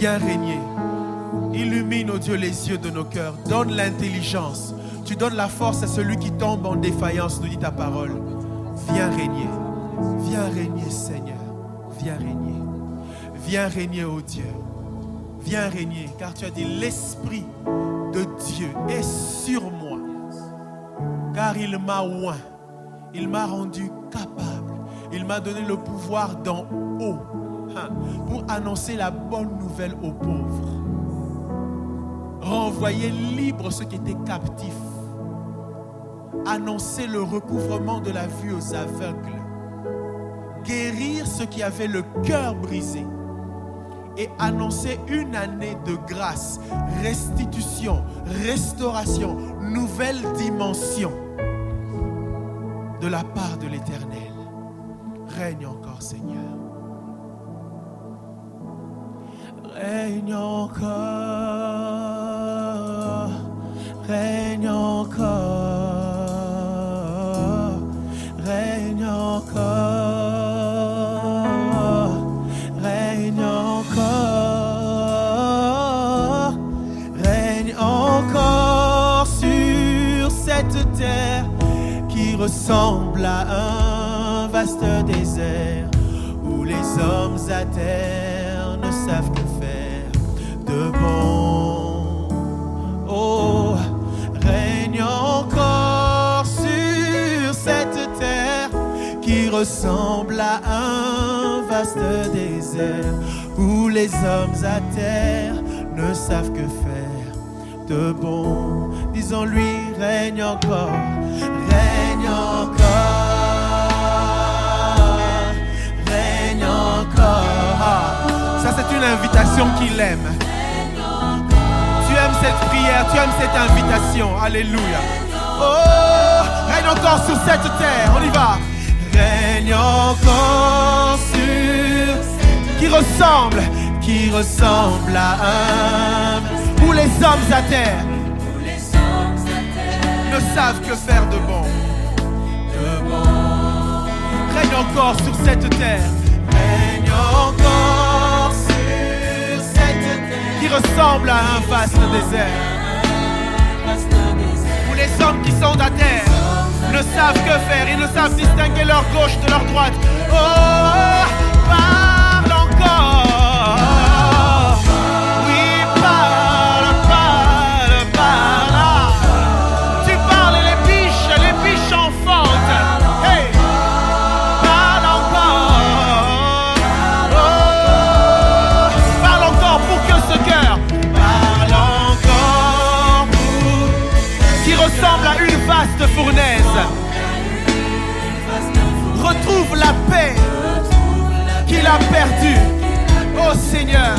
Viens régner. Illumine, oh Dieu, les yeux de nos cœurs. Donne l'intelligence. Tu donnes la force à celui qui tombe en défaillance, nous dit ta parole. Viens régner. Viens régner, Seigneur. Viens régner. Viens régner, oh Dieu. Viens régner, car tu as dit l'Esprit de Dieu est sur moi. Car il m'a oint. Il m'a rendu capable. Il m'a donné le pouvoir d'en haut pour annoncer la bonne nouvelle aux pauvres. Renvoyer libres ceux qui étaient captifs. Annoncer le recouvrement de la vue aux aveugles. Guérir ceux qui avaient le cœur brisé. Et annoncer une année de grâce, restitution, restauration, nouvelle dimension de la part de l'Éternel. Règne encore, Seigneur. Règne encore, règne encore, règne encore, règne encore, règne encore sur cette terre qui ressemble à un vaste désert où les hommes à terre ne savent que faire de bon. Oh, règne encore sur cette terre qui ressemble à un vaste désert où les hommes à terre ne savent que faire de bon. Disons-lui, règne encore, règne encore, règne encore. Ça, c'est une invitation qu'il aime. Tu aimes cette prière, tu aimes cette invitation. Alléluia. Oh, règne encore sur cette terre. On y va. Règne encore sur qui ressemble à un où les hommes à terre ne savent que faire de bon. Règne encore sur cette terre. Règne encore sur cette terre qui ressemble à un vaste désert. Où les hommes qui sont à terre ne savent que faire. Ils ne savent distinguer leur gauche de leur droite. Oh, parle encore. Fournaise. Retrouve la paix qu'il a perdue. Oh Seigneur.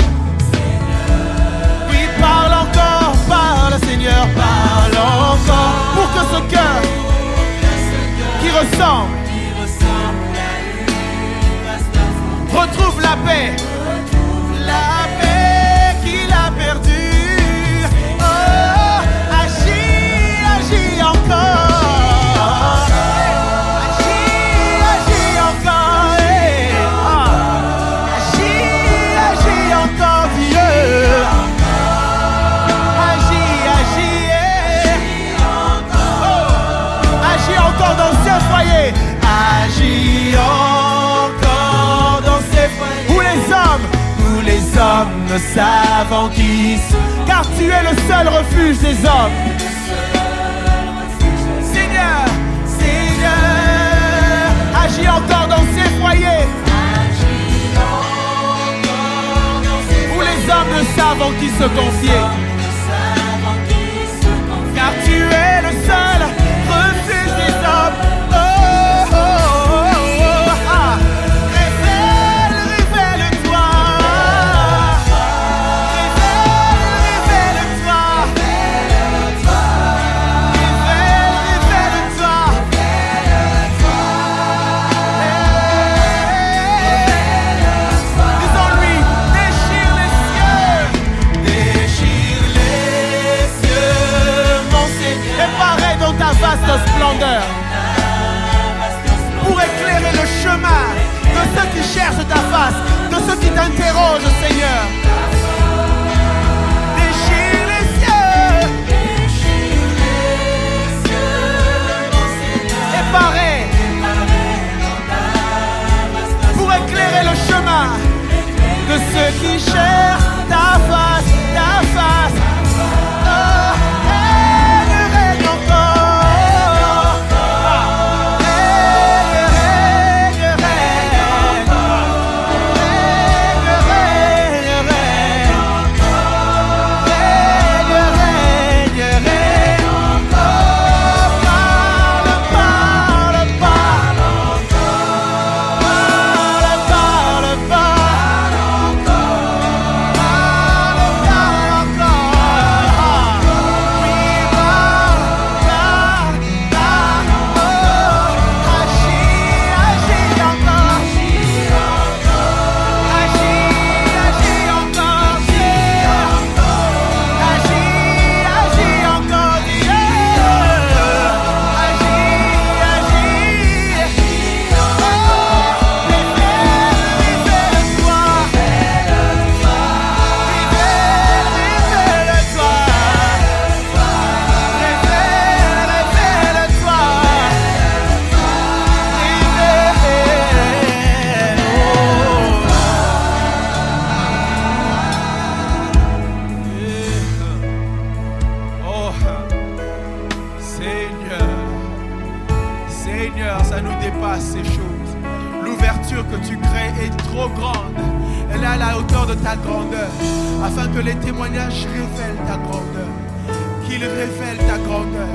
Oui, parle encore, parle Seigneur, parle encore. Pour que ce cœur qui ressemble retrouve la paix qu'il a perdue. Oh, agis encore. Agis encore dans ces foyers où les hommes ne savent en qui, car tu es le seul refuge des hommes. Seigneur, Seigneur, agis encore dans ces foyers où les hommes ne savent en qui se confier, car tu es le seul refuge des hommes. Splendeur pour éclairer le chemin de ceux qui cherchent ta face, de ceux qui t'interrogent, Seigneur. ta grandeur, afin que les témoignages révèlent ta grandeur, qu'ils révèlent ta grandeur,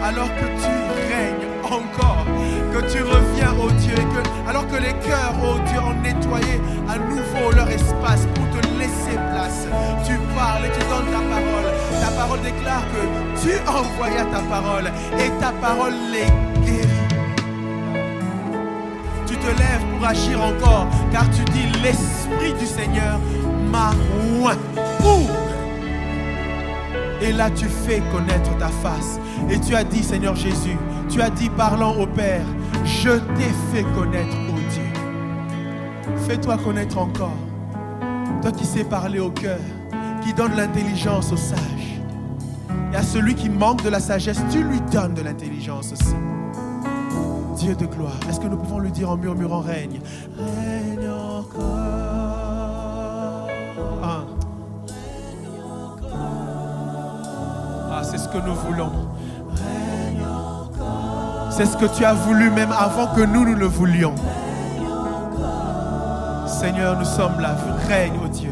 alors que tu règnes encore, que tu reviens, oh Dieu, et que, alors que les cœurs, oh Dieu, ont nettoyé à nouveau leur espace pour te laisser place. Tu parles et tu donnes ta parole. Ta parole déclare que tu envoyas ta parole et ta parole les guérit. Tu te lèves pour agir encore, car tu dis l'Esprit du Seigneur m'a oint. Et là tu fais connaître ta face. Et tu as dit, Seigneur Jésus, tu as dit parlant au Père, je t'ai fait connaître, ô Dieu. Fais-toi connaître encore. Toi qui sais parler au cœur, qui donne l'intelligence aux sages. Et à celui qui manque de la sagesse, tu lui donnes de l'intelligence aussi. Dieu de gloire, est-ce que nous pouvons lui dire en murmurant, règne, règne encore. C'est ce que nous voulons. Règne encore. C'est ce que tu as voulu même avant que nous le voulions. Seigneur, nous sommes là. Règne, ô Dieu.